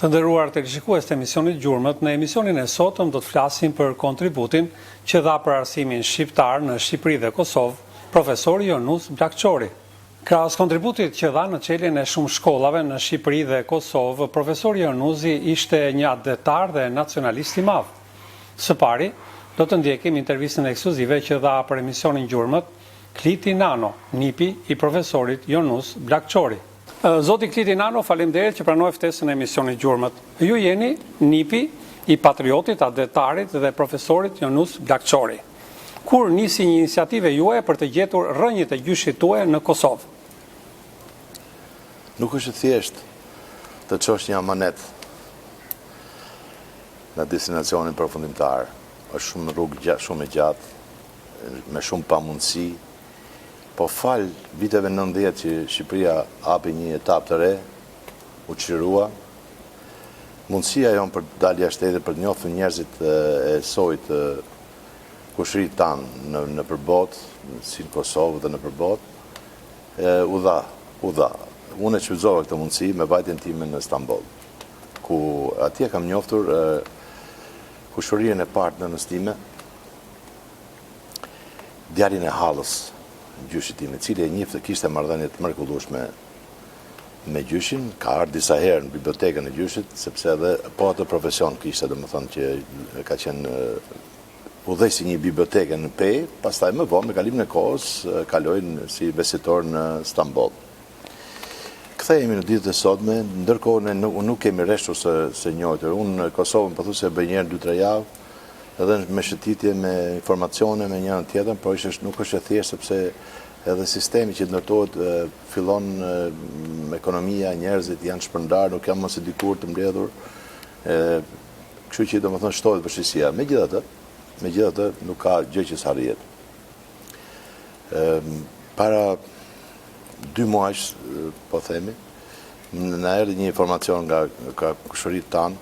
Të nderuar televizionistë të emisionit Gjurmët, në emisionin e sotëm do të flasim për kontributin që dha për arsimin shqiptar në Shqipëri dhe Kosovë, profesori Jonus Blakçori. Krahas kontributit që dha në çeljen e shumë shkollave në Shqipëri dhe Kosovë, profesori Jonusi ishte një atletar dhe nacionalist i madh. Së pari, do të ndjekim intervistën ekskluzive që dha për emisionin Gjurmët Kliti Nano, nipi i profesorit Jonus Blakçori. Zoti Kliti Nano, faleminderit që pranoi ftesën e emisionit Gjurmët. Ju jeni nipi i patriotit, atletarit dhe profesorit Jonus Blakçori. Kur nisi një iniciative juaj për të gjetur rrënjët e gjyshit tuaj në Kosovë? Nuk është thjesht të çosh një amanet në destinacionin përfundimtar. Është shumë rrugë shumë e gjatë, me shumë pamundësi. Po fal viteve 90 që Shqipëria hapi një etapë të re, u çlirua. Mundësia jonë për të dalë jashtë shtetit, për të njohur njerëzit e sojt kushërit tanë në përbot, si në Kosovë dhe në përbot, u dha. Unë e shfrytëzova këtë mundësi me vajtjen time në Stamboll, ku atje kam njohur kushërinë e parë në stime, djalin e Hallës, gjyshit tim, i cili e njifte kishte marrëdhënie të mrekullueshme me gjyshin, ka ardhur disa herë në bibliotekën e gjyshit, sepse edhe po atë profesion kishte, domethënë që ka qenë udhëheqësi një biblioteke në Pej, pastaj më vonë me kalimin e kohës kaloi si investitor në Stamboll. Kthehemi në ditët e sotme, ndërkohë ne nuk kemi rreshtur se njëjtër. Unë në Kosovën pothuajse bëj një herë 2-3 javë, edhe me shëtitje, me informacione, me njërin tjetër, por nuk është e thjeshtë sepse edhe sistemi që ndërtohet fillon ekonomia, njerëzit janë shpërndarë, nuk janë mos e dikur të mbledhur. Kështu që domethënë shtohet vështirësia. Megjithatë nuk ka gjë që s'arrihet. Para 2 muajsh, po themi, na erdhi një informacion nga kushëritë tanë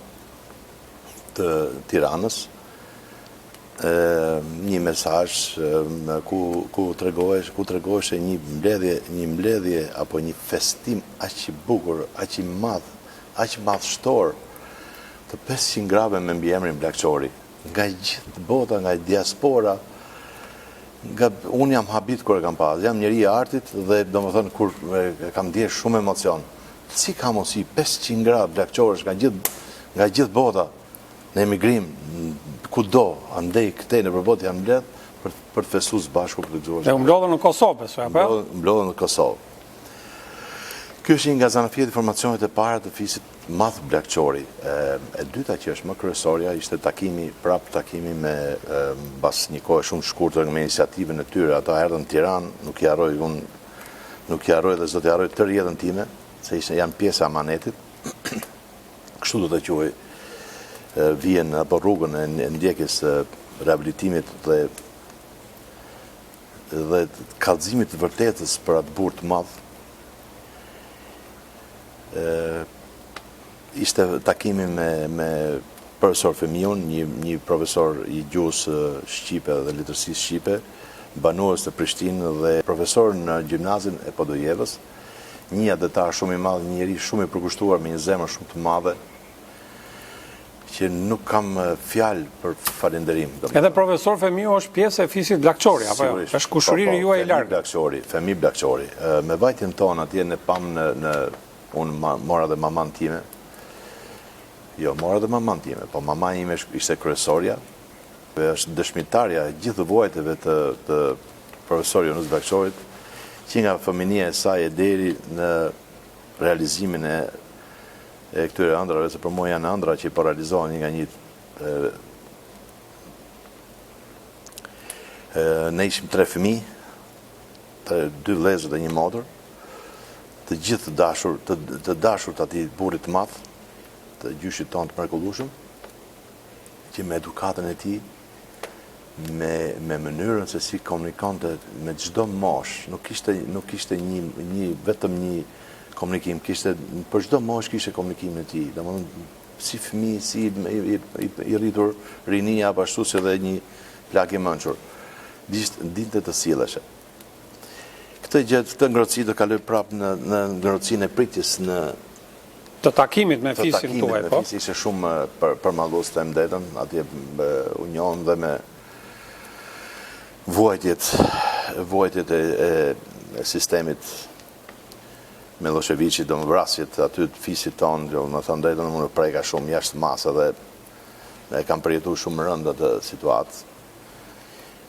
të Tiranës, një mesazh ku tregoheshe një mbledhje apo një festim aq i bukur, aq i madhështor të 500 grave me mbiemrin Blakçori, nga gjithë bota, nga diaspora. Unë jam habit kur e kam pasur, jam njeri i artit dhe domethënë kur kam ndier shumë emocion. Si ka mos i 500 gra Blakçorësh nga gjithë bota në emigrim, kudo, andej këtej në përbot janë mbledh për të festuar së bashku për të gjuar. Dhe u mblodhën në Kosovë, apo? Mblodhën në Kosovë. Ky është një nga zanafiet informacionet e para të fisit madh Blakçori. E dyta që është më kryesorja ishte takimi me mbas një kohë shumë shkurtër me iniciativën e tyre. Ata erdhën në Tiranë, nuk i harroj dhe s'do t'i harroj tërë jetën time, se janë pjesë e amanetit. Kështu do të quaj vjen apo rrugën e ndjekjes rehabilitimit dhe kallëzimit të vërtetës për atë burg të madh. Ishte takimi me profesor Femiun, një profesor i gjuhës shqipe dhe letërsisë shqipe, banues të Prishtinë dhe profesor në gjimnazin e Podojevës, një atletar shumë i madh, një njerëz shumë i përkushtuar me një zemër shumë të madhe, që nuk kam fjalë për falënderim. Edhe profesor Femiu është pjesë e fisit Blakçori, apo jo? Është kushëriri juaj i lartë. Femi Blakçori. Me vajtjen tonë atje ne pam unë mora dhe maman time. Jo, mora dhe maman time, po mama ime ishte kryesorja, është dëshmitarja e gjithë vuajtjeve të profesorit Jonus Blakçorit, që nga fëminia e saj e deri në realizimin e këtyre ëndrave, se për mua janë ëndra që po realizohen nga një ne ishim 3 fëmijë, 2 vëllezër dhe një motër, të gjithë të dashur të atij burrit të madh, të gjyshit tonë të mrekullueshëm, që me edukatën e tij, me mënyrën se si komunikonte me çdo mosh, nuk kishte vetëm një komunikim, për çdo mosh kishte komunikimin e tij, domethënë si fëmijë, si i rritur rinia, apo ashtu si edhe një plak i mençur. Dinte të silleshe. Këtë ngrohtësi do kaloj prapë në ngrohtësinë e pritjes në Të takimit me fisin tuaj, po? Me fisin ishe shumë përmallus të MDT-ën, atje u njohën dhe me vuajtjet e sistemit Miloševiqit, vrasjet aty të fisit tonë, më thënë drejtën më në prejka shumë jashtë masa dhe e kam përjetu shumë rëndë atë situatë.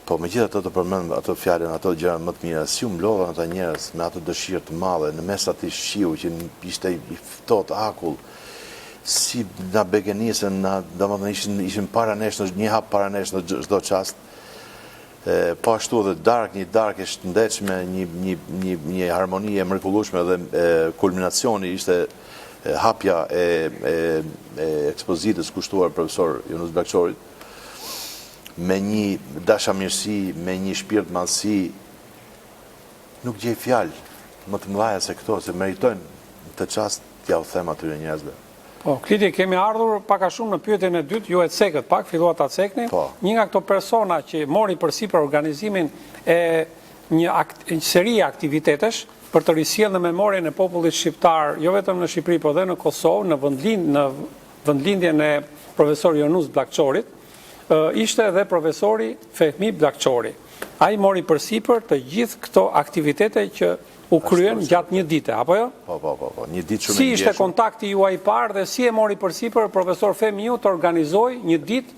Po me gjithë ato të përmend ato fjalën, ato gjëra më të mira, si u mblodhen ata njerëz me ato dëshirë të madhe në mes atij shiu që ishte i ftohtë akull, si na begenisën, domethënë ishin para nesh, një hap para nesh në çdo çast. Po ashtu dhe një darkë e shëndetshme, një harmoni e mrekullueshme dhe kulminacioni ishte hapja e ekspozitës kushtuar profesor Yunus Bllakçorit, me një dashamirësi, me një shpirt madhësi, nuk gjej fjalë më të mëdha se këto, se meritojnë të çast t'ja u them atyre njerëzve. Po, Kliti, kemi ardhur paka shumë në pyetjen e dytë, ju e cekët pak, filluat ta cekni. Një nga këto persona që mori përsipër organizimin e një seri aktivitetesh për të risjellë në memorien e popullit shqiptar, jo vetëm në Shqipëri, por edhe në Kosovë, në vendlindjen e profesor Yunus Bllakçorit, ishte edhe profesori Fehmi Bllakçori. Ai mori përsipër të gjithë këto aktivitete që u kryen gjatë një dite, apo jo? Po, një ditë shumë e Si ishte kontakti juaj i parë dhe si e mori përsipër profesor Fehmiu të organizoj një ditë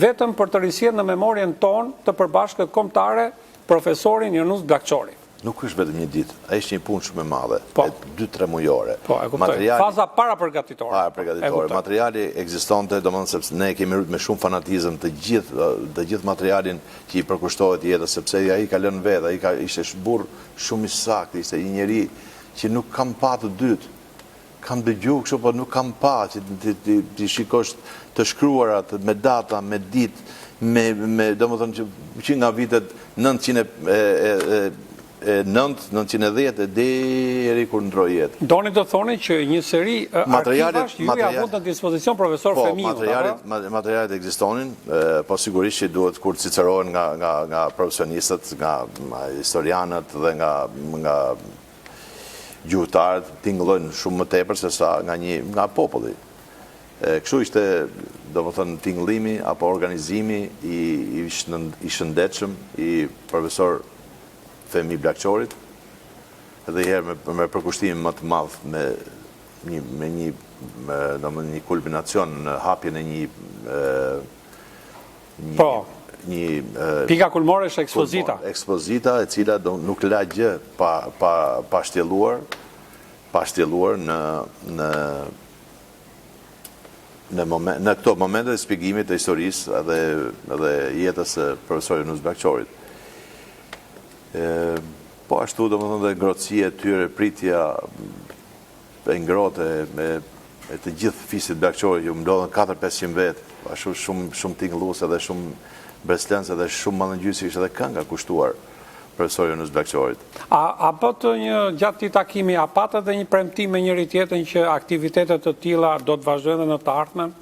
vetëm për të risjellë në memorien tonë të përbashkët kombëtare profesorin Yunus Bllakçori? Nuk është vetëm një ditë, ai ishte një punë shumë e madhe, 2-3 mujore. Po, e kuptoj. Faza para përgatitore. Materiali ekzistonte, domethënë sepse ne kemi rrit me shumë fanatizëm të gjithë materialin që i përkushtohet jetës, sepse ai ka lënë vetë, ishte burr shumë i saktë, ishte një njeri që nuk kam pa të dytë. Kam dëgjuar kështu, por nuk kam pa që ti shikosh të shkruarat me data, me ditë, me domethënë që nga vitet 910 deri kur ndroi jetë. Doni të thoni që një seri arkivash ju ja vut në dispozicion profesor Fehmiu. Materialet ekzistonin, po sigurisht që duhet kur cicerohen nga profesionistët, nga historianët dhe nga gjuhëtarët, tingëllojnë shumë më tepër se sa nga populli. Kështu ishte, domethënë, tingëllimi apo organizimi i shëndetshëm i profesor Fehmi Bllakçorit, edhe herë me përkushtimin më të madh me një kulminacion në hapjen e pika kulmore është ekspozita. Ekspozita e cila nuk la gjë pa shtjelluar në këto momente të shpjegimit të historisë edhe jetës së profesorit Yunus Bllakçorit. Po ashtu domethënë dhe ngrohtësia e tyre, pritja e ngrohtë e të gjithë fisit Bllakçorit, ju mbledhën 400-500 vet, ashtu shumë tingëlluese dhe shumë breslënse dhe shumë mallëngjysi, ishte edhe kënga kushtuar profesor Yunus Bllakçorit. A bëtë gjatë këtij takimi, a patë edhe një premtim me njëri tjetrin që aktivitetet të tilla do të vazhdojnë në të ardhmen?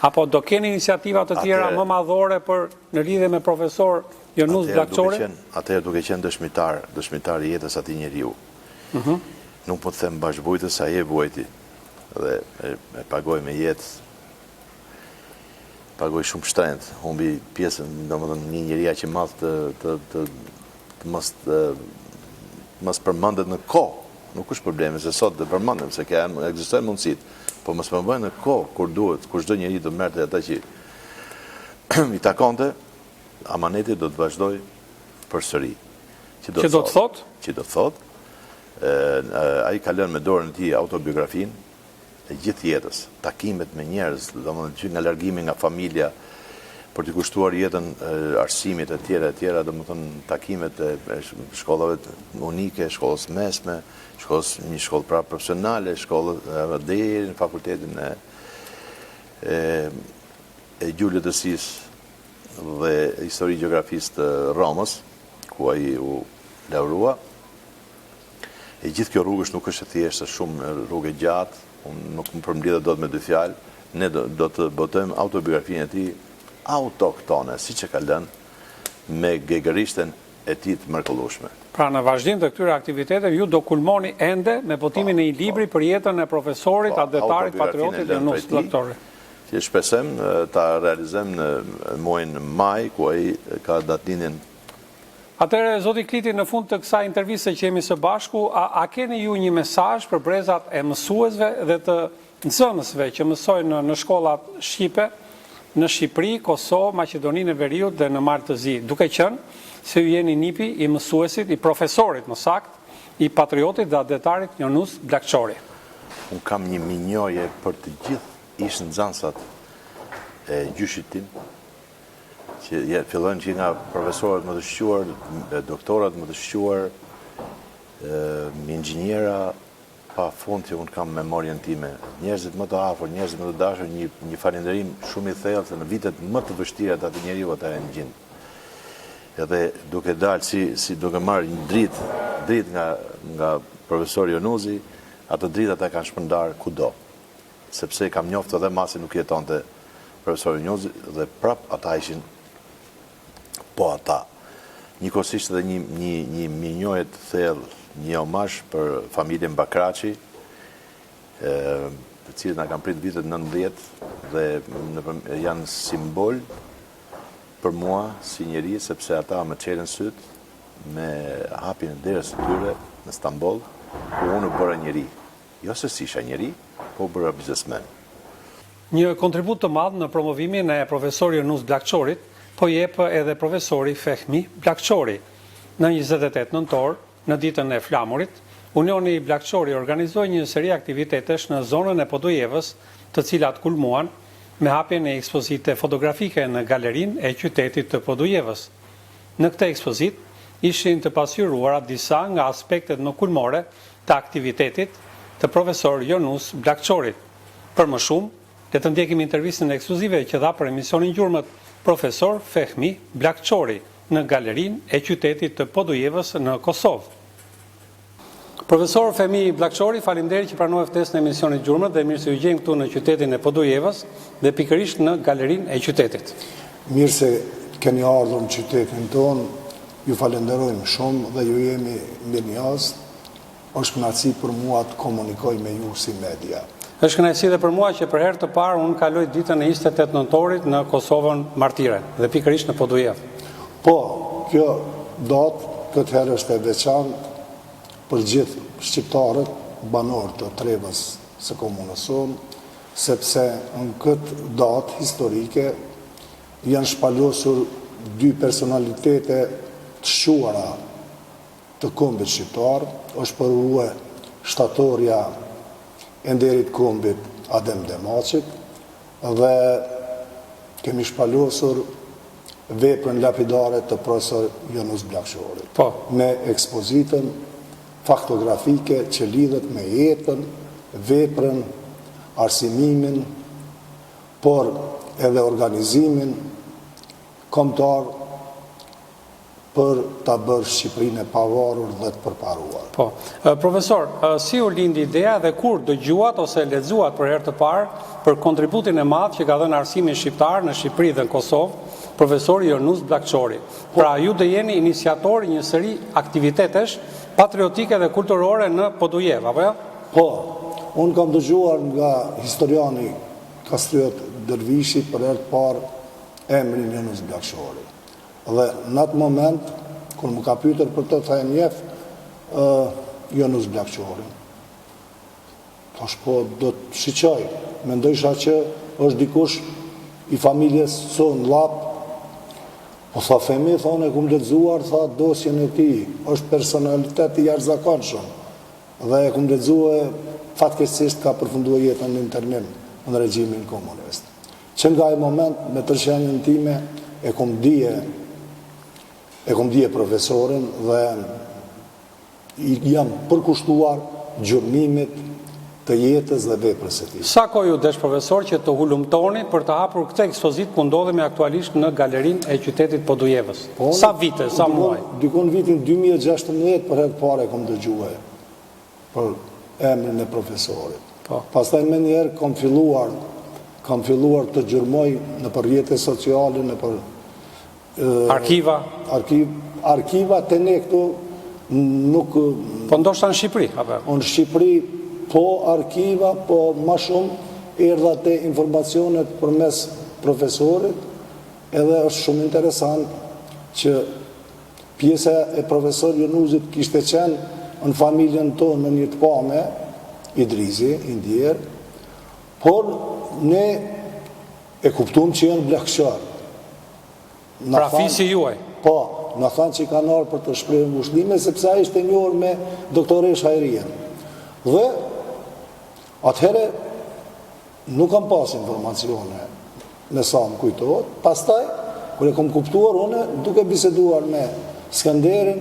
Apo do keni iniciativa të tjera më madhore në lidhje me profesor Yunus Bllakçori? Atëherë duke qenë dëshmitar i jetës atij njeriu. Nuk po të them bashkëbujtës sa ai e vuajti dhe e pagoi me jetë. Pagoi shumë shtrenjtë, humbi pjesën, domethënë një njeri aq i madh të mos përmendet në kohë. Nuk është problemi se sot të përmendem se ekzistojnë mundësitë, po mos përmendet në kohë kur duhet, kur çdo njeri do merrte ata që i takonte. Amaneti do të vazhdoj përsëri. Që do të thotë, ai ka lënë me dorën e tij autobiografinë e gjithë jetës, takimet me njerëz, domethënë që nga largimi nga familja për të kushtuar jetën arsimit e tjera, domethënë takimet e shkollave unike, shkollës mesme, një shkollë pra profesionale, shkollë deri në fakultetin e gjuhëlehtësisë dhe histori gjeografisë të Romës, ku ai u laurua. E gjithë kjo rrugësh nuk është e thjeshtë, shumë rrugë e gjatë, unë nuk më përmbledh dot me dy fjalë, ne do të botojmë autobiografinë e tij autoktone, siç e ka lënë, me gegërishten e tij të mrekullueshme. Pra në vazhdim të këtyre aktiviteteve ju do kulmoni ende me botimin e një libri për jetën e profesorit, adetarit, patriotit Jonus Bllakçori. Që shpresojm ta realizojmë në muajin maj, ku ai ka datëlindjen. Atëherë, zoti Kliti, në fund të kësaj interviste që jemi së bashku, a keni ju një mesazh për brezat e mësuesve dhe të nxënësve që mësojnë në shkollat shqipe, në Shqipëri, Kosovë, Maqedoninë e Veriut dhe në Mal të Zi, duke qenë se ju jeni nipi i mësuesit, i profesorit më sakt, i patriotit dhe adetarit Jonus Bllakçori? Unë kam një minjoje për të gjithë ish nxënësat e gjyshit tim, që fillojnë që nga profesorët më të shquar, doktorat më të shquar, inxhiniera, pa fund që unë kam memorien time. Njerëzit më të afër, njerëzit më të dashur, një falënderim shumë i thellë se në vitet më të vështira të atë njeriu ata e ngjin. Edhe duke dalë si duke marrë një dritë nga profesori Jonusi, atë dritë ata kanë shpërndar kudo. Sepse kam njoftë edhe masi nuk jetonte profesori Jonusi dhe prap ata ishin po ata. Njëkohësisht edhe një minjoje të thellë, një omazh për familjen Bakraçi, të cilët na kanë prit vitet 19 dhe janë simbol për mua si njeri, sepse ata më çelën syt me hapjen e derës së tyre në Stamboll, ku unë bëra njeri. Jo se si isha njeri, po bëra biznesmen. Një kontribut të madh në promovimin e profesorit Jonus Bllakçorit po jep edhe profesori Fehmi Bllakçori. Në 28 nëntor, në ditën e flamurit, Unioni Bllakçori organizoi një seri aktivitetesh në zonën e Podujevës, të cilat kulmuan me hapjen e ekspozite fotografike në galerinë e qytetit të Podujevës. Në këtë ekspozit ishin të pasqyruara disa nga aspektet më kulmore të aktivitetit të profesor Jonus Bllakçorit. Për më shumë, le të ndjekim intervistën ekskluzive që dha për emisionin Gjurmët profesor Fehmi Bllakçori në galerinë e qytetit të Podujevës në Kosovë. Profesor Fehmi Bllakçori, faleminderit që pranoi ftesën e emisionit Gjurmët dhe mirë se u gjejmë këtu në qytetin e Podujevës dhe pikërisht në galerinë e qytetit. Mirë se keni ardhur në qytetin tonë, ju falenderojmë shumë dhe ju jemi mirënjohës. Është kënaqësi për mua të komunikoj me ju si media. Është kënaqësi dhe për mua që për herë të parë unë kaloj ditën e 28 nëntorit në Kosovën Martire dhe pikërisht në Podujevë. Po, kjo datë këtë herë është e veçantë për gjithë shqiptarët, banorë të Trevës së komunës sonë, sepse në këtë datë historike janë shpalosur dy personalitete të shquara të kombit shqiptar, është përurue shtatorja e nderit kombit Adem Demaçit dhe kemi shpalosur veprën lapidare të profesor Jonus Bllakçorit. Po. Me ekspozitën faktografike që lidhet me jetën, veprën, arsimimin, por edhe organizimin kombëtar për ta bërë Shqipërinë e pavarur dhe të përparuar. Po. Profesor, si u lindi ideja dhe kur dëgjuat ose lexuat për herë të parë për kontributin e madh që ka dhënë arsimi shqiptar në Shqipëri dhe në Kosovë, profesori Jonus Bllakçori? Pra ju do jeni iniciator një seri aktivitetesh patriotike dhe kulturore në Podujevë, apo jo? Po, unë kam dëgjuar nga historiani Kastriot Dervishi për herë të parë emrin Jonus Bllakçori. Dhe në atë moment, kur më ka pyetur për të thënë njeh Jonus Bllakçori. Thash po, do të shiqoj. Mendojsha që është dikush i familjes son llap. Po tha Fehmi, thonë, e kum lexuar, tha, dosjen e tij, është personalitet i jashtëzakonshëm. Dhe e kum lexuar, fatkeqësisht ka përfunduar jetën në internim në regjimin komunist. Që nga ai moment, me tërshënien time, e kum dije profesorin dhe jam përkushtuar gjurmimit të jetës dhe veprës e tij. Sa kohë ju desh, profesor, që të hulumtoni për të hapur këtë ekspozit ku ndodhemi aktualisht në galerinë e qytetit Podujevës? Sa vite, sa muaj? Dikon vitin 2016 për herë të parë kam dëgjuar për emrin e profesorit. Po. Pastaj më njëherë kam filluar të gjurmoj në për rrjetet sociale, në për Arkiva? arkiva të ne këtu nuk... Po ndoshta në Shqipëri, apo? Në Shqipëri, po arkiva, po ma shumë erdhat e informacionet përmes profesorit, edhe është shumë interesant që pjesa e profesor Jonuzit kishte qenë në familjen tonë në një të pame, Idrizi, Indjer, por ne e kuptum që janë blekëshar. Pra fisi juaj? Po, në thanë që i kanë arë për të shprehur mushlime, sepse a ishte njohur me doktoresh Hajrien. Dhe, atëhere, nuk kam pas informacione me sa më kujtohet, pastaj, kër e kom kuptuar une, duke biseduar me Skenderin,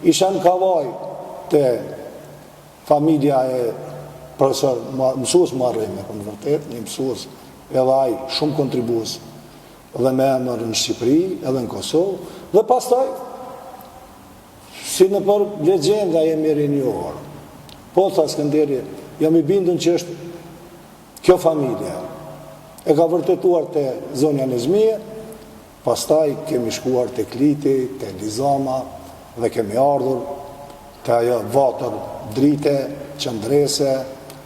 isha në kavaj të familja e profesor, mësues Marrime, për në vërtet, një mësues edhe aj shumë kontribues edhe me emër në Shqipëri, edhe në Kosovë, dhe pastaj, si në për legjenda jemi rinjohër. Po, tha Skenderi, jam i bindën që është kjo familje. E ka vërtetuar të zonja Nezmije, pastaj kemi shkuar të Kliti, të Elizama, dhe kemi ardhur të ajo vatër drite, qëndrese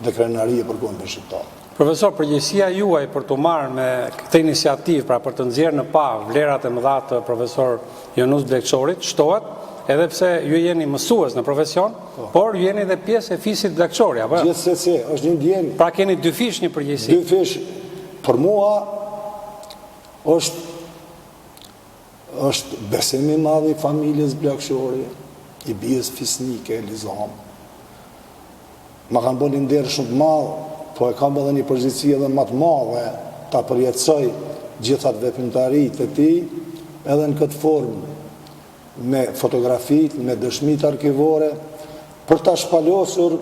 dhe krenarie për Kundër Shqiptar. Profesor, përgjegjësia juaj për të marrë me këtë iniciativë, pra për të nxjerrë në pa vlerat e mëdha të profesor Jonuz Blegçorit, shtohet, edhe pse ju jeni mësues në profesion, por ju jeni dhe pjesë e fisit Blegçori, apo? Gjithsesi, është një ndjenjë. Pra keni dy fish një përgjegjësi. Dy fish, për mua është besimi i madh i familjes Blegçori, i bijës fisnike Elizam. Ma kanë bënë nder shumë të madh, po e kam edhe një përgjegjësi edhe më të madhe ta përjetësoj gjithat veprimtaritë e tij, edhe në këtë formë me fotografitë, me dëshmitë arkivore, për ta shpalosur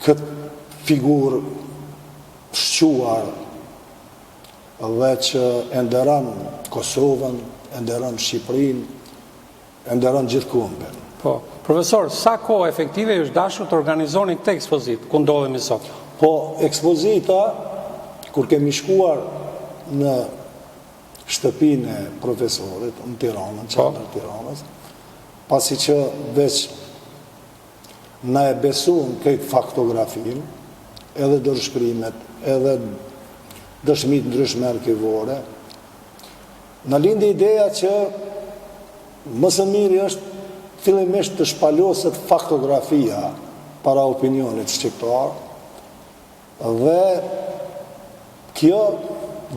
këtë figurë shquar dhe që e nderon Kosovën, e nderon Shqipërinë, e nderon gjithë kombën. Po, profesor, sa kohë efektive është dashur të organizoni këtë ekspozitë, ku ndodhemi sot? Po, ekspozita, kur kemi shkuar në shtëpinë e profesorit, në Tiranën, qendër Tiranës, pasi që veç na e besuan këtë faktografin, edhe dërshkrimet, edhe dëshmit ndryshme arkivore, në lindi ideja që më së miri është fillimisht të shpaloset faktografia para opinionit shqiptar, dhe kjo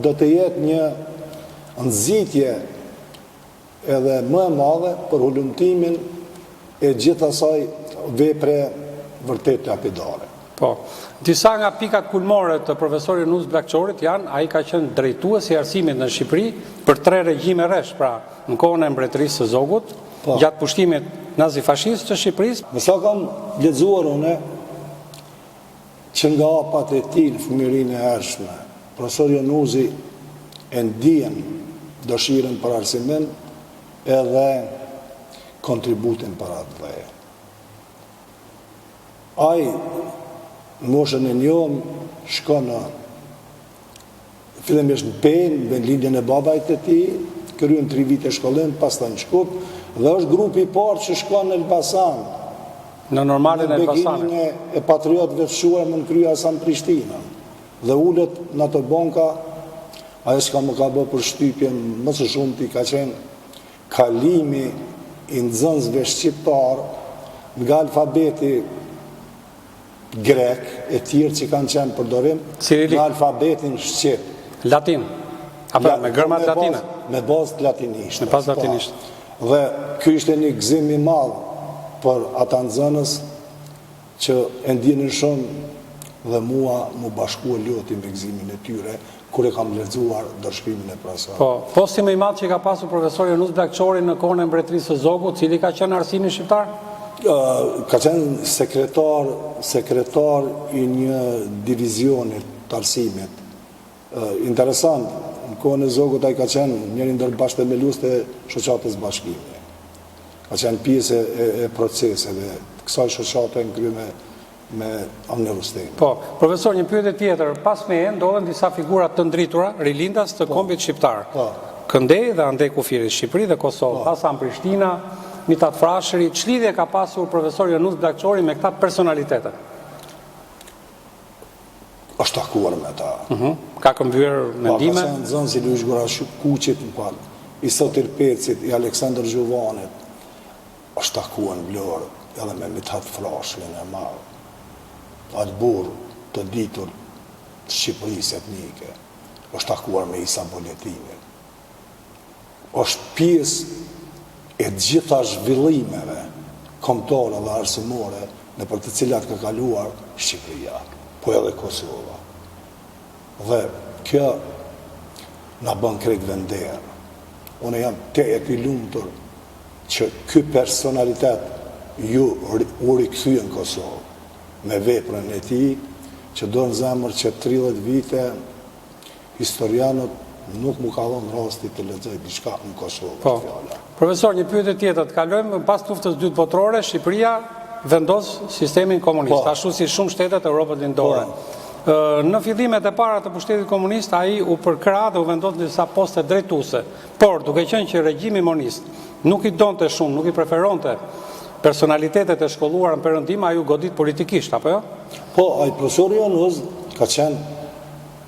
do të jetë një nxitje edhe më e madhe për hulumtimin e gjithë asaj vepre vërtet lapidare. Po, disa nga pikat kulmore të profesor Jonuz Blegçorit janë, ai ka qenë drejtues i arsimit në Shqipëri për 3 regjime rresh, pra në kohën e mbretërisë së Zogut, gjatë pushtimit nazifashist të Shqipërisë. Me sa kam lexuar unë që nga apat e tij në fëmijërinë e hershme, profesor Jonuzi e ndjen dëshirën për arsimin edhe kontributin për atë dhe. Ai moshën e njom shkon në fillimisht në Penë, me lindjen e babait të tij, kryen 3 vite shkollim, pastaj në Shkup, dhe është grupi i parë që shkon në Elbasan. Në normalin e Elbasanit. Në begimin e patriotëve të fshuar në krye Hasan Prishtina. Dhe ulet në ato banka, ajo s'ka më ka bë për shtypjen më së shumti ka qenë kalimi i nxënësve shqiptar nga alfabeti grek e tjerë që kanë qenë përdorim në alfabetin shqip. Latin, apo me gërmat latine? Me bazë latinisht. Me bazë latinisht. Dhe ky ishte një gëzim i madh për ata nxënës që e ndjenin shumë dhe mua më bashkua loti me gëzimin e tyre kur e kam lexuar dërshkrimin e profesorit. Po, posti më i madh që ka pasur profesori Jonuz Blegçori në kohën e mbretërisë së Zogut, cili ka qenë arsimi shqiptar? Ka qenë sekretar i një divizioni të arsimit. Interesant, në kohën e Zogut ai ka qenë njëri ndër bashkëthemelues të shoqatës bashkimi. Ka qenë pjesë e proceseve kësaj shoqate në krye me Amne Rustemi. Po, profesor, një pyetje tjetër, pas meje ndodhen disa figura të ndritura, rilindas të kombit shqiptar. Këndej dhe andej kufiri Shqipëri dhe Kosovë, Hasan Prishtina, Mithat Frashëri, ç'lidhje ka pasur profesori Jonus Bllakçori me këta personalitete? Është takuar me ta. Ka këmbyer mendime? Ka qenë zënë si Luish Gorashi Kuqit, i Sotir Pecit, i Aleksandr Gjuvanit, është takuar në Vlorë, edhe me Mithat Frashërin e madh. Atë burr të ditur të Shqipërisë etnike, është takuar me Isa Boletinin. Është pjesë e gjitha zhvillimeve kombëtare dhe arsimore në për të cilat ka kaluar Shqipëria, po edhe Kosova. Dhe kjo na bën krejt vender. Unë jam te e ky lumtur që ky personalitet u rikthye në Kosovë me veprën e tij, që do në zemër që 30 vite historianët nuk mu ka dhënë rasti të lexoj diçka në Kosovë. Po. Profesor, një pyetje tjetër, të kalojmë pas luftës dytë botërore, Shqipëria vendos sistemin komunist, ashtu si shumë shtetet e Europës lindore. Në fillimet e para të pushtetit komunist, ai u përkra dhe u vendos në disa poste drejtuese. Por, duke qenë që regjimi monist nuk i donte shumë, nuk i preferonte personalitetet e shkolluara në perëndim, ai u godit politikisht, apo jo? Po, ai profesori Jonus ka qenë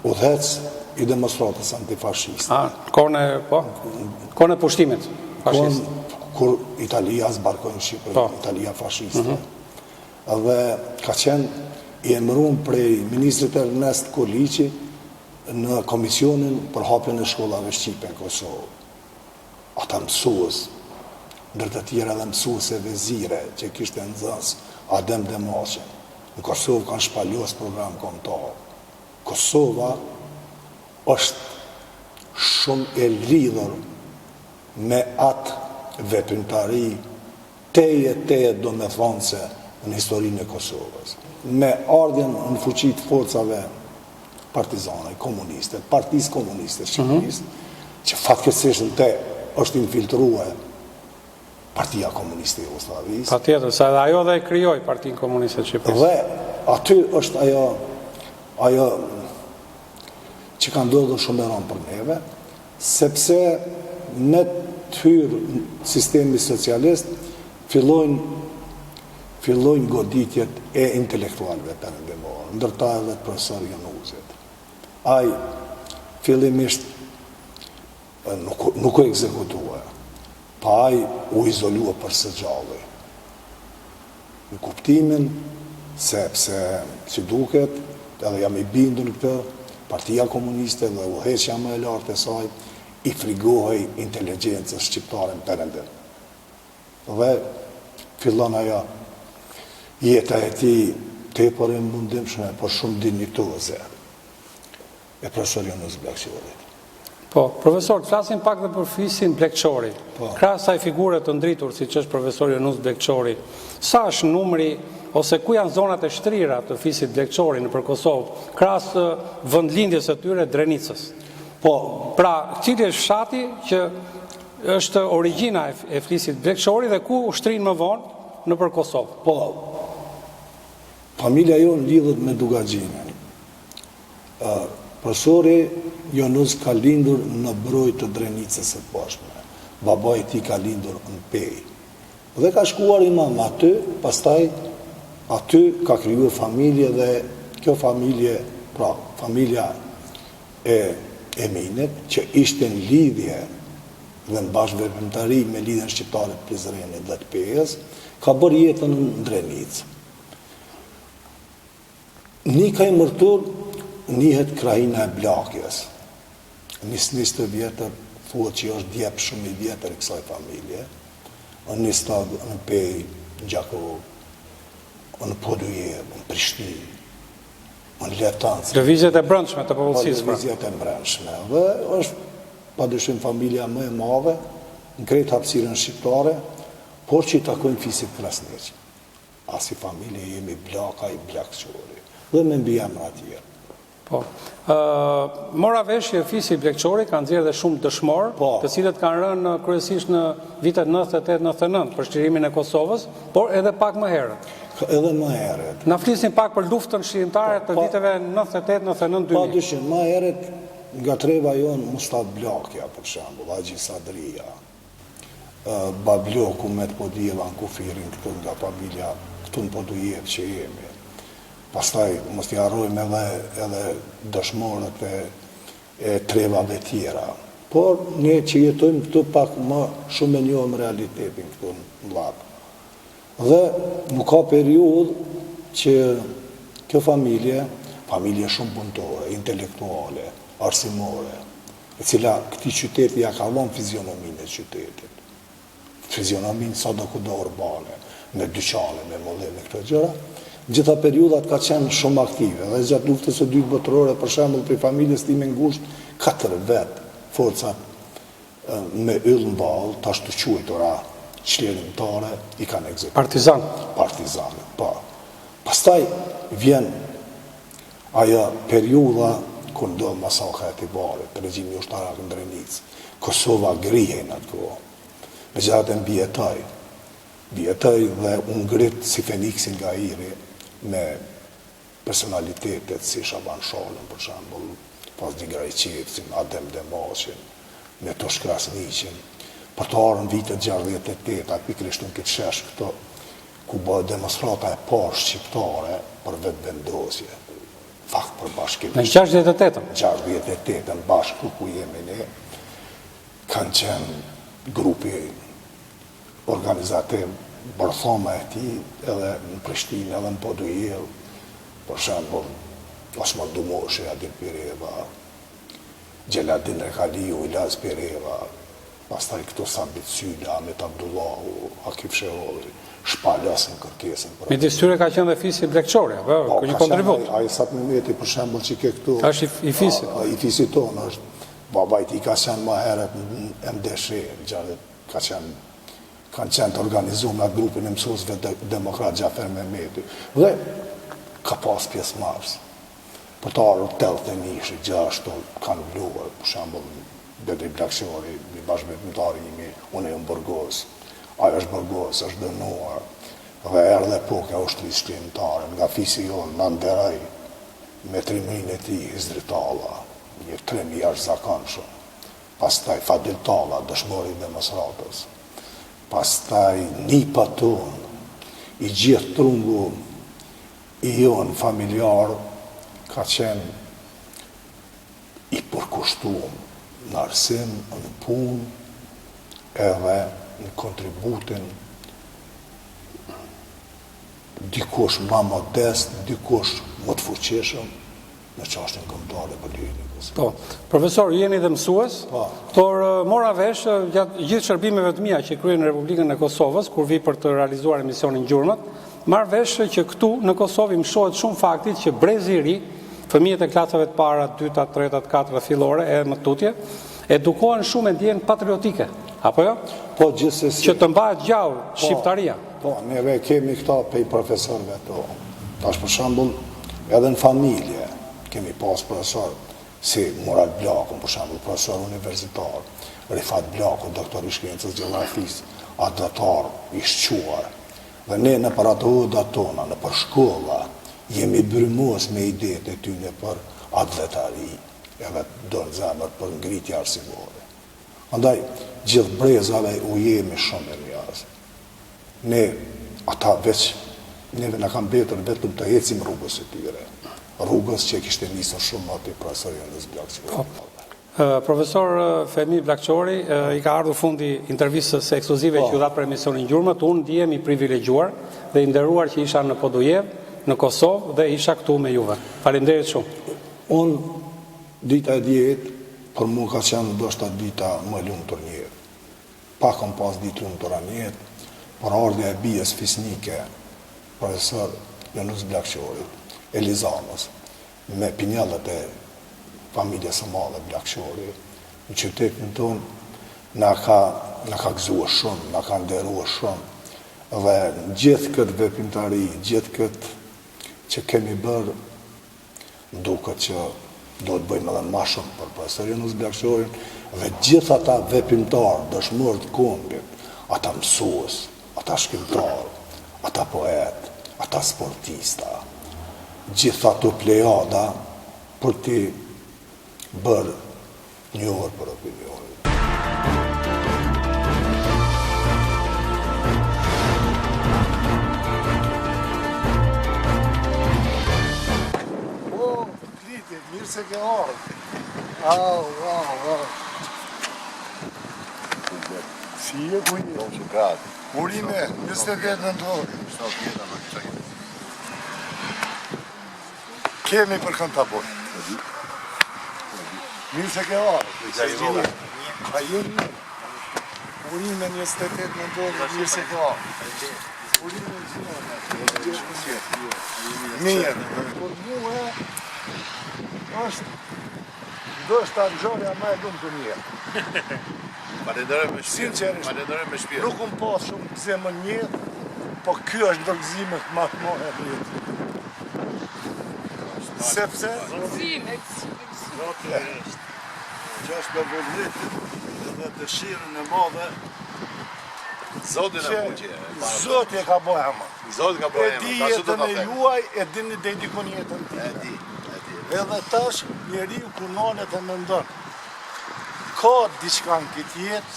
udhëhec i demonstratës antifashiste. Kohën e pushtimit fashist. Kur Italia zbarkoi Shqipërinë, Italia fashiste. Dhe ka qenë i emëruar prej ministrit Ernest Koliçi në komisionin për hapjen e shkollave shqipe në Kosovë. Ata mësues, ndër të tjera dhe mësuese vezire që kishte nxënës Adem Demaçi, në Kosovë kanë shpaljuar program kombëtar. Kosova është shumë e lidhur me atë veprimtari teje do me thonë se në historinë e Kosovës. Me ardhjen në fuqi të forcave partizane, komuniste, Partisë Komuniste Shqipërisë, që fatkeqësisht në te është infiltruar Partia Komuniste e Jugosllavisë. Patjetër, sa edhe ajo dhe e krijoi Partinë Komuniste të Shqipërisë. Dhe aty është ajo që ka ndodhur shumë e rëndë për neve, sepse në të hyrë sistemi socialist fillojnë goditjet e intelektualëve perëndimor, ndërta edhe të profesor Jonusit. Ai fillimisht nuk u ekzekutua, pa ai u izolua për së gjalli. Në kuptimin sepse si duket, edhe jam i bindur në këtë, Partia Komuniste dhe udhëheqja më e lartë e saj i frigohej inteligjencës shqiptare në perëndim. Dhe fillon ajo jeta e tij tepër e mundimshme, por shumë dinjitoze e profesor Jonus Bllakçorit. Po, profesor, të flasim pak dhe për fisin Bllakçori. Krahas asaj figure të ndritur siç është profesor Jonus Bllakçori, sa është numri ose ku janë zonat e shtrira të fisit Bllakçori nëpër Kosovë, krahas vendlindjes së tyre Drenicës? Po, pra, cili është fshati që është origjina e fisit Bllakçori dhe ku ushtrin më vonë nëpër Kosovë? Po, familja jonë lidhet me Dugaxhinin. Profesori Jonus ka lindur në broj të Drenicës së Poshtme. Babai i tij ka lindur në Pej. Dhe ka shkuar imam aty, pastaj aty ka krijuar familje dhe kjo familje, pra familja e Eminit, që ishte në lidhje dhe në bashkëveprimtari me lidhjen shqiptare të Prizrenit dhe të Pejës, ka bërë jetën në Drenicë. Nika i mërtur njihet krahina e Bllakjes. Nis të vjetër, thuhet që është djep shumë i vjetër i kësaj familje. Në stad në Pej, në Gjakov, në Poduje, në Prishtinë, në Letancë. Lëvizjet e brendshme të popullsisë. Lëvizjet e brendshme. Dhe është padyshim familja më e madhe në krejt hapësirën shqiptare, por që i takojnë fisit Krasniq. Asi familje jemi Bllakaj, Bllakçori. Dhe me mbi emra tjerë. Po. Mora veshje fisi Bllakçori ka nxjerrë dhe shumë dëshmor, të cilët kanë rënë kryesisht në vitet 98-99 për shtirimin e Kosovës, por edhe pak më herët. Edhe më herët. Na flisim pak për luftën shqirimtare të viteve 98-99-2000. Padyshim, më herët nga treva jonë Mustaf Blakja, për shembull, Haxhi Sadria, Babloku me të podjeva në kufirin këtu nga familja, këtu në Podujev që jemi. Pastaj, mos t'i harrojmë edhe dëshmorët e trevave tjera. Por, ne që jetojmë këtu pak më shumë e njohëm realitetin këtu në Llak. Dhe nuk ka periudhë që kjo familje shumë punëtore, intelektuale, arsimore, e cila këti qyteti ja ka dhënë fizionominë e qytetit. Fizionominë sa do kudo urbane, me dyqane, me molle, me këto gjëra, gjitha periudat ka qenë shumë aktive. Dhe gjatë luftës së dytë botërore, për shembull, për familjes time ngushtë, 4 vetë forcat me yll në ballë, tash të quajtura çlirimtare, i kanë ekzekutuar. Partizan, po. Pastaj vjen ajo periudha kur ndodh masakra e Tibarit, regjimi ushtarak në Drenicë. Kosova grihej në atë kohë. Megjithatë bjetoj dhe unë ngrit si Feniksin nga Iri me personalitetet si Shaban Sholën, për shembull, pas Digrajqevcin, Adem Demashin, me Tosh Krasniqin, për të arën vitet 68, pikërisht në këtë shesh këto, ku bëhet demonstrata e parë shqiptare për vetë vendosje. Fakt për bashkimisht. Në 68-ën? 68-ën, bashkë ku jemi ne, kanë qenë grupi organizativ bërthoma e ti, edhe në Prishtinë, edhe në Podujev, për shembull, Osman Dumoshi, Adil Pireva, Gjeladin Rekaliu, Ilaz Pireva, pastaj këto Sabit Syla, Ahmet Abdullahu, Akif Sheholli, shpalasën kërkesën. Midis tyre ka qenë dhe Fisi Brekçori, apo një kontribut? Ai Sat Mehmeti, për shembull, që ke këtu. Është i Fisit. I Fisit tonë është. Babait i ka qenë më herët në MDSH, kanë qenë të organizuar me grupin e mësuesve demokrat Gjafer Mehmeti. Dhe ka pas pjesë marrës. Për të ardhur tellët e nishit, gjithashtu kanë vluar, për shembull, Bedri Brakçori, i bashkëpunëtari imi, unë jam Burgos. Ajo është Burgos, është dënuar. Dhe erdhe epoka ushtrisë shkrimtare, nga Fisi jonë, në nderaj, me trimrin e tij Izritalla, një trim i jashtëzakonshëm. Pastaj Fadil Talla, dëshmori i demonstratës. Pastaj nipa tonë, i gjithë trungu i jonë familjar, ka qenë i përkushtuar në arsim, në punë, edhe në kontributin, dikush ma modest, dikush më të fuqishëm, në çështjen kombëtare politikës. Po, profesor, jeni dhe mësues, por mora vesh gjatë gjithë shërbimeve të mia që kryen në Republikën e Kosovës, kur vi për të realizuar emisionin Gjurmët, marr vesh që këtu në Kosovë më shohet shumë faktit që brezi i ri, fëmijët e klasave të para, 2-ta, 3-ta, 4-ta fillore, edhe më tutje, edukohen shumë e ndjen patriotike, apo jo? Po, gjithsesi. Që të mbahet gjallë shqiptaria. Po, neve kemi këta pej profesorëve to. Tash për shembull, edhe në familje kemi pas profesor si Murad Blaku, për shembull, profesor universitar, Rifat Blaku, doktor i shkencës gjeografisë, adatar i shquar. Dhe ne në për ato tona, në për shkolla, jemi brymues me idetë e tyne për atletari, edhe dorë zemër për ngritje arsimore. Andaj, gjithë brezave u jemi shumë e mjasë. Ne, ata veç, neve në kam betër vetëm të ecim rrugës e tyre. Rrugës që kishte nisur shumë aty profesor Jonas Bllakçori. Profesor Fehmi Bllakçori, i ka ardhur fundi intervistës ekskluzive që u dha për emisionin Gjurmët. Unë ndihem i privilegjuar dhe i nderuar që isha në Podujev, në Kosovë dhe isha këtu me juve. Faleminderit shumë. Unë dita e 10 për mua ka qenë ndoshta dita më e lumtur në jetë. Pak kam pas ditë lumtura në jetë, por ardha e bijës fisnike, profesor Jonas Bllakçori, Elizanës, me pinjallet e familjes së madhe Bllakçori, në qytetin tonë, na ka gëzuar shumë, na ka nderuar shumë, dhe gjithë këtë veprimtari, gjithë këtë që kemi bërë, duket që do të bëjmë edhe më shumë për profesor Jonas Bllakçorin, dhe gjithë ata veprimtarë, dëshmorë të kombit, ata mësues, ata shkrimtarë, ata poet, ata sportista, gjithë ato plejada për të bërë njohur për opinionin. O, Kliti, mirë se ke ardhur. Au. Si e ku je? Urime, 28 nëntor. Kemi për kënd ta boj. Mirë se ke ardhur. A jeni? Urime 28 nëntor, mirë se ke ardhur. Urime mirë. Por mua është ndoshta ngjarja më e lumtur për mirë. Falenderoj me shpirt. Sinqerisht. Falenderoj me shpirt. Nuk unë pas shumë zemër mirë, po ky është ndërgëzimet më të mëdha të jetës. Sepse Zoti që është me vullnetin dhe dëshirën e madhe, Zoti na fuqi. Zoti e ka bëjë ama. Zoti ka E bërë di emër, jetën e juaj, e dini dedikon jetën E tij. di. Edhe tash njeriu kur nalet e mendon. Ka diçka në këtë jetë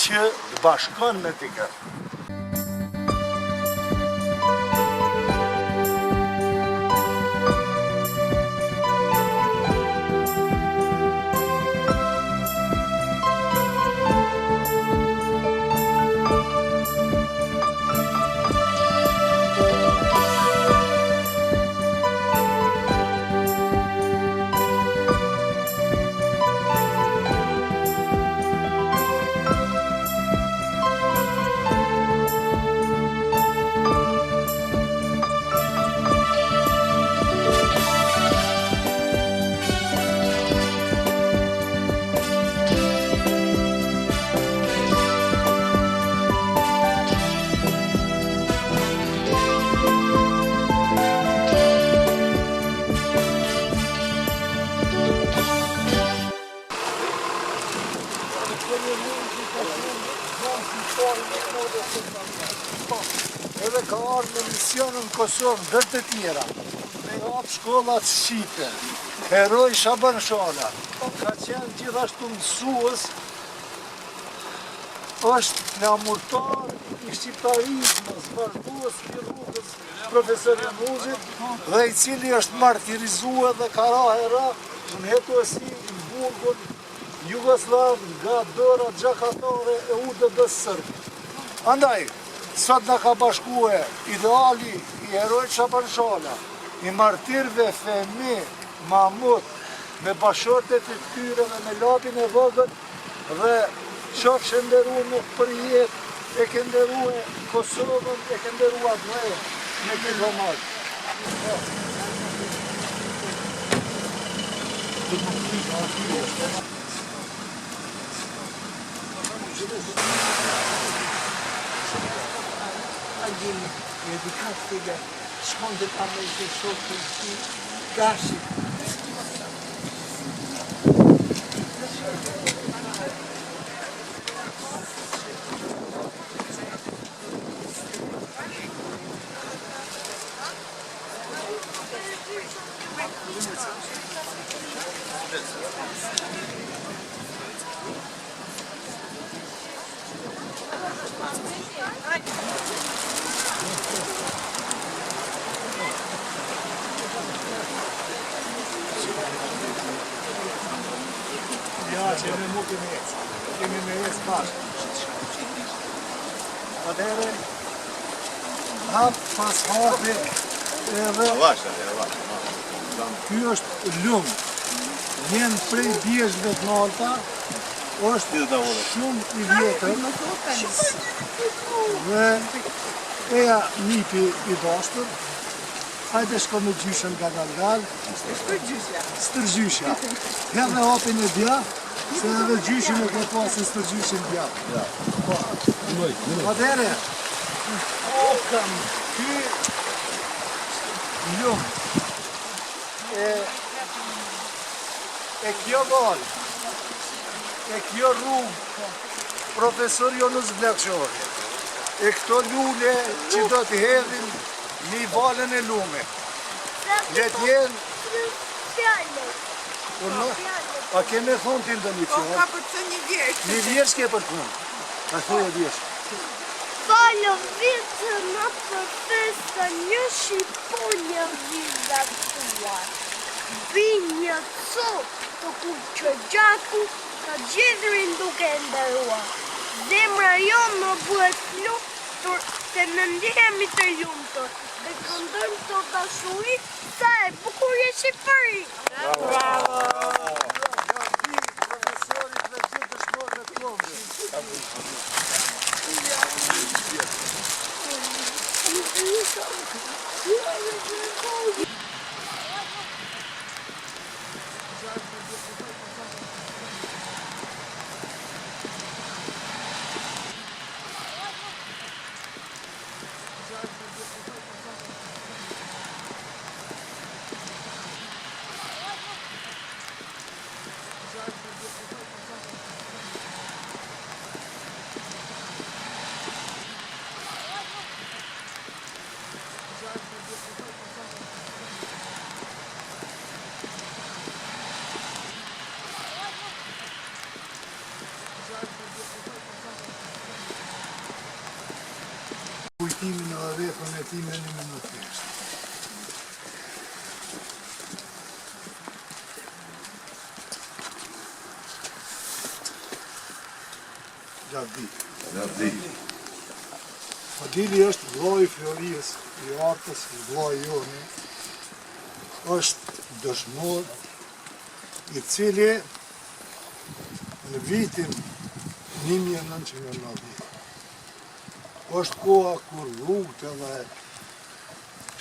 që të bashkon me ti kë. Edhe ka ardhur me misionin në Kosovë, ndër të tjera. Me hap shkollat shqipe, heroj Shaban Shala, ka qenë gjithashtu mësues, është flamurtar i shqiptarizmës, vazhdues i rrugës profesor Januzit, dhe i cili është martirizuar dhe ka ra hera në hetuesi në burgun Jugoslav nga dëra gjakatare e UDD-s sërb. Andaj, sot nga ka bashkue ideali i herojt Shaban Shala, i martirve Fehmi, Mahmut, me bashortet e tyre dhe me lapin e vogët, dhe qofshë nderuar për jetë, e ke nderuar Kosovën, e ke nderuar dhe me këtë homat. Alguém dedicato figa sconde talmente sotto i gassi. Ja, që jemi mu kemi ecë. Kemi me ecë bashkë. Atëherë, hap pas hapi edhe ky është lumë. Vjen prej bjeshve të nalta, është shumë i vjetër dhe eja nipi i dashtur. Hajde shko me gjyshen nga gal. Stërgjysha. Hedhe hapin e dja, se edhe gjyshin e ke pasin stërgjyshin dja. Atëhere, kam ky lumë e kjo gal, e kjo rrugë, profesor Jonus Blakshori, e këto lule që do të hedhin një valën e lume. Le t'jen A ke me thonë ti ndë një Po fjallë? ka për të një vjeç. Një vjeç ke për thonë. A thonë vjeç. Falë vitë në për festa një shqipolje vizda tuar. Binjë sot të ku që gjaku ka gjithërin duke ndërruar. Zemra jo më bëhet flutur se në ndihemi të lumëtur. Dhe këndojmë të dashuri sa e bukur e Shqipëri. Bravo! Profesorit dhe gjithë dëshmorët e Plombës. Kujtimin e vepën e ti me një minutë thjesht. Gjatë ditë. Fadili është vllai i Florisë, i artës, vllai joni, është dëshmor i cili në vitin 1990 është koha kur rrugët dhe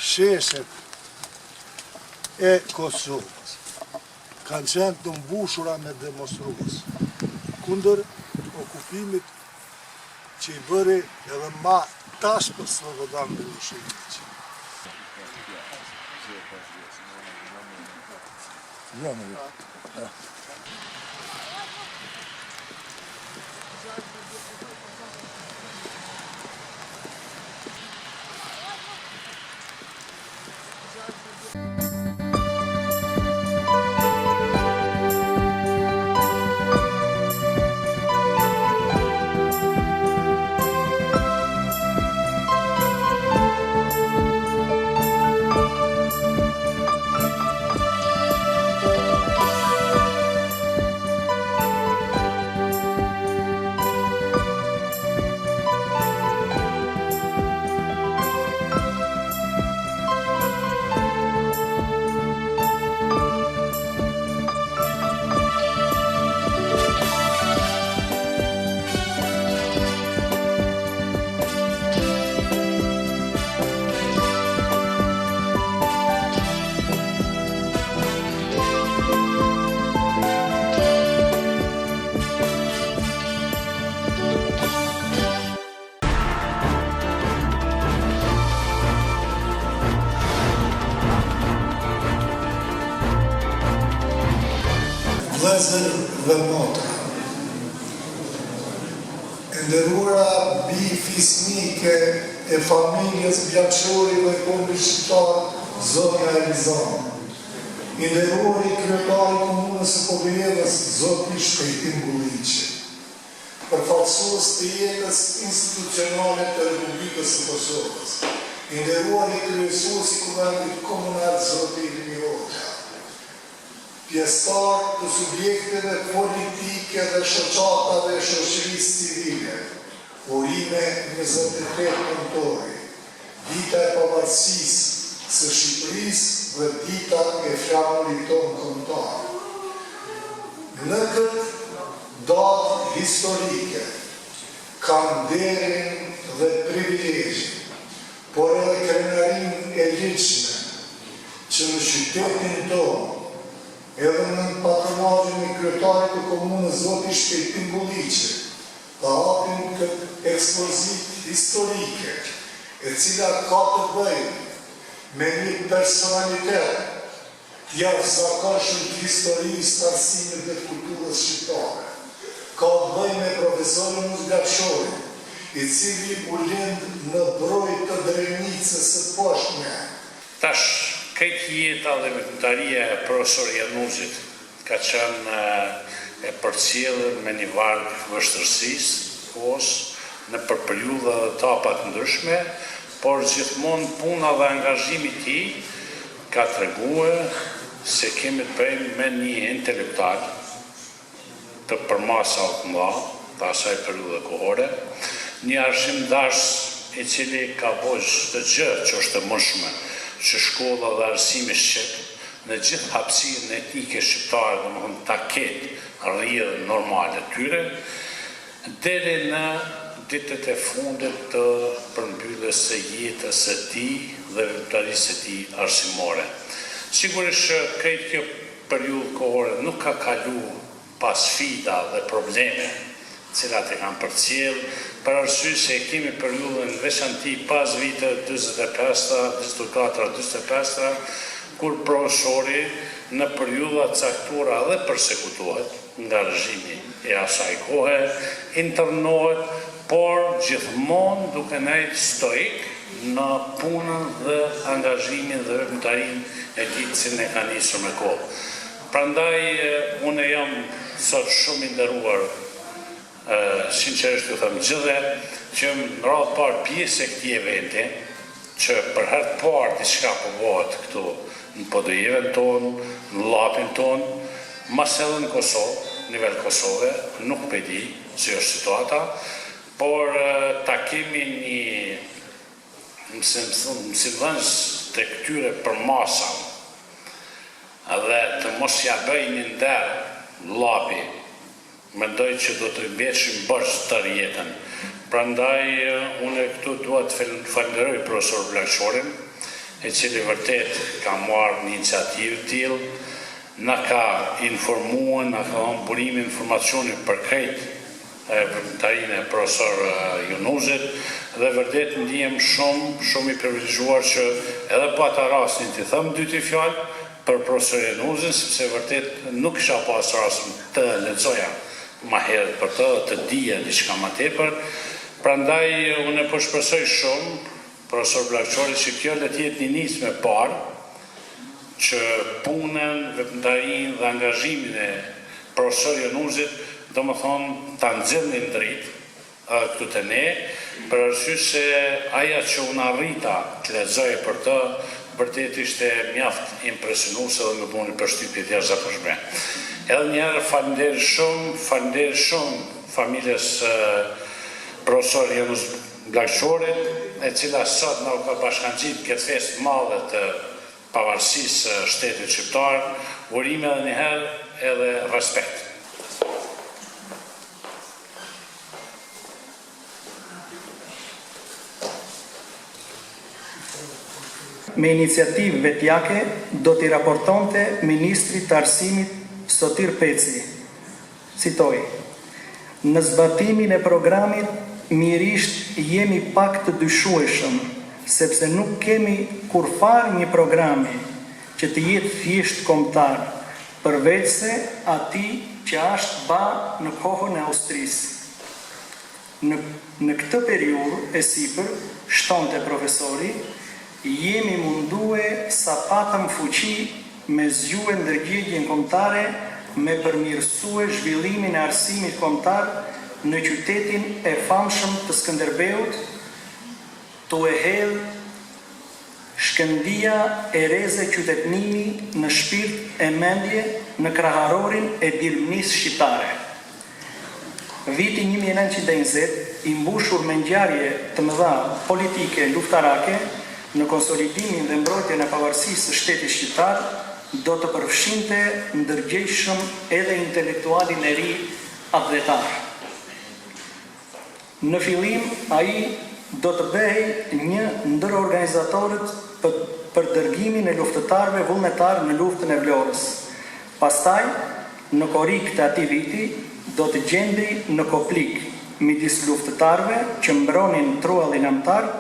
sheshet e Kosovës kanë qenë të mbushura me demonstrues kundër okupimit që i bëri edhe ma tash për Slobodan Milošević. Vëllezër dhe motra, e nderuara bi fisnike e familjes Bjakshori dhe Kombit Shqiptar, zonja Elizon, i nderuari kryetari i komunës së Pobjedhës, zoti Shpejtim Gulliqi, përfaqësues të jetës institucionale të Republikës së Kosovës, i nderuari kryesuesi i Kuvendit Komunal, zoti Ilimi Hoxha, pjesëtar të subjekteve politike dhe shoqatave shoqërisë civile, urime 28 nëntori, dita e pavarësisë së Shqipërisë dhe dita e flamurit tonë kombëtar. Në këtë datë historike kanë nderin dhe privilegjin, por edhe krenarin e ligjshme që në qytetin tonë edhe në patronazhin e kryetarit të komunës zoti Shpejtim Gulliqi, të hapin këtë ekspozit historike, e cila ka të bëjë me një personalitet jashtëzakonshëm të historisë, të arsimit dhe të kulturës shqiptare. Ka të bëjë me profesorin Nus Bjakshori, i cili u lind në broj të Drenicës së poshtme. Tash, këtë jeta dhe veprimtaria e profesor Janusit ka qenë e përcjellur me një varg vështirësisë, ose në periudha dhe etapa të ndryshme, por gjithmonë puna dhe angazhimi i tij ka treguar se kemi të bëjmë me një intelektual të përmasa të mëdha të asaj periudhe kohore, një arsimdars i cili ka bërë çdo gjë që është e mundshme që shkolla dhe arsimi shqip në gjithë hapësirën etnike shqiptare, domethënë ta ketë rrjedhën normale të tyre, deri në ditët e fundit të përmbylljes së jetës së tij dhe veprimtarisë së tij arsimore. Sigurisht këtë kjo periudhë kohore nuk ka kaluar pas sfida dhe probleme cilat e kanë përcjell, për arsye se kemi periudhën veçanti pas viteve 45, 24, 25, kur profesori në periudha caktuara dhe përsekutohet nga regjimi e asaj kohe, internohet, por gjithmonë duke qenë stoik në punën dhe angazhimin dhe veprimtarinë e tij që ne ka nisur me kohë. Prandaj unë jam sot shumë i nderuar, sinqerisht ju them gjithë, që në radhë parë pjesë e këtij eventi, që për herë të parë diçka po bëhet këtu në podujevën tonë, në llapin tonë, mas edhe në Kosovë, nivel Kosove, nuk pe di si është situata, por ta kemi një mësimdhënës të këtyre përmasave, dhe të mos ja bëj një nder llapi, mendoj që do të mbeshim bashkë të jetën. Prandaj unë këtu dua të falenderoj profesor Bllaqçorin, i cili vërtet ka marrë një iniciativë të tillë, na ka informuar, na ka dhënë burime informacioni për krejt veprimtarinë e profesor Junuzit, dhe vërtet ndihem shumë i privilegjuar që edhe pa ata rastin të them dy të fjalë për profesor Junuzin, sepse vërtet nuk kisha pas rastin të lexoja më herët për të dija diçka më tepër. Prandaj unë po shpresoj shumë profesor Bllaqçori që kjo le të jetë një nismë e parë që punën, veprimtarinë dhe angazhimin e profesor Junuzit domethënë ta nxjerrin drejt këtu te ne, për arsye se aja që unë arrita të lexoj për të vërtet ishte mjaft impresionuese dhe më bëni përshtypje të jashtëzakonshme. Edhe një herë falenderoj shumë familjes profesor Janus Bllaqçorit, e cila sot na ka bashkangjit këtë festë madhe të pavarësisë së shtetit shqiptar. Urime edhe një herë edhe respekt. Me iniciativë vetjake do t'i raportonte Ministrit të Arsimit Sotir Peci. Citoj: në zbatimin e programit mirisht jemi pak të dyshueshëm, sepse nuk kemi kurfar një programi që të jetë thjesht kombëtar, përveç se atij që është ba në kohën e Austrisë. Në këtë periudhë e sipër, shtonte profesori, jemi mundue sa patëm fuqi me zgjue ndërgjegjen kombëtare me përmirësue zhvillimin e arsimit kombëtar në qytetin e famshëm të Skënderbeut, tu e hedh Shkëndia e reze qytetnimi në shpirt e mendje në kraharorin e dilmënisë shqiptare. Viti 1920 i mbushur me ngjarje të mëdha politike luftarake në konsolidimin dhe mbrojtjen e pavarësisë së shtetit shqiptar, do të përfshinte ndërgjegjshëm edhe intelektualin e ri atletar. Në fillim, ai do të bëhej një ndër organizatorët për dërgimin e luftëtarëve vullnetar në luftën e Vlorës. Pastaj, në korrik të atij viti, do të gjendej në koplik midis luftëtarëve që mbronin truallin antar.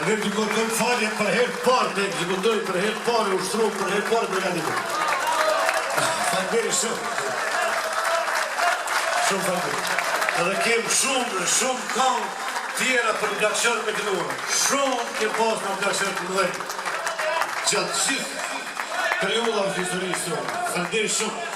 Ne ekzekutojmë falje për herë të parë, ne ekzekutojmë për herë të parë, ushtrojmë për herë të parë brigadinë. Faleminderit shumë. Shumë faleminderit. Edhe kem shumë këngë tjera për plakshon me kënuar. Shumë kem pas për plakshon të mëdhenj. Gjatë gjithë periudhave të historisë tonë. Faleminderit shumë.